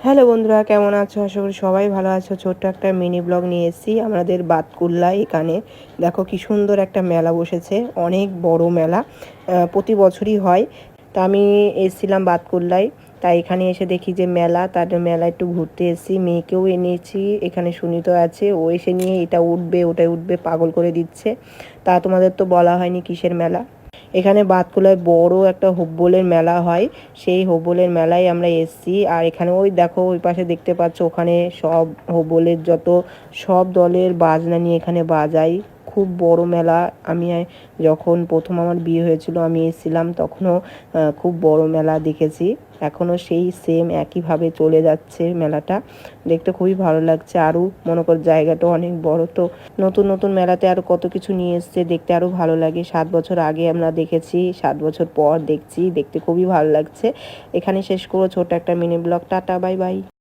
Hello বন্ধুরা, কেমন আছো? আশা করি সবাই ভালো আছো। ছোট্ট একটা মিনি ব্লগ নিয়ে এসেছি আমাদের বাতকুল্লায়। এখানে দেখো কি সুন্দর একটা মেলা বসেছে, অনেক বড় মেলা, প্রতি বছরই হয়। তা আমি এসেছিলাম বাতকুল্লায়, তাই এখানে এসে দেখি যে মেলা, তার মেলা একটু ঘুরতে এসেছি। মেয়েকেও এনেছি, এখানে সুনীত আছে, ও এসে নিয়ে এটা উঠবে ওটাই উঠবে পাগল করে দিচ্ছে। তা তোমাদের তো বলা হয়নি কিসের মেলা। এখানে বাতকুলায় বড় একটা হোব্বলের মেলা হয়, সেই হোব্বলের মেলায় আমরা এসেছি। আর এখানে ওই দেখো ওই পাশে দেখতে পাচ্ছ, ওখানে সব হোব্বলের সব দলের বাজনা নিয়ে এখানে বাজাই। খুব বড় মেলা। আমি যখন প্রথম আমার বিয়ে হয়েছিল আমি এসেছিলাম, তখনও খুব বড় মেলা দেখেছি। এখনও সেই সেম একইভাবে চলে যাচ্ছে মেলাটা, দেখতে খুবই ভালো লাগছে। আরও মনে কর জায়গাটা অনেক বড়, তো নতুন নতুন মেলাতে আরও কত কিছু নিয়ে এসছে, দেখতে আরও ভালো লাগে। 7 বছর আগে আমরা দেখেছি, 7 বছর পর দেখছি, দেখতে খুবই ভালো লাগছে। এখানে শেষ করবো ছোট একটা mini blog. Tata, bye bye.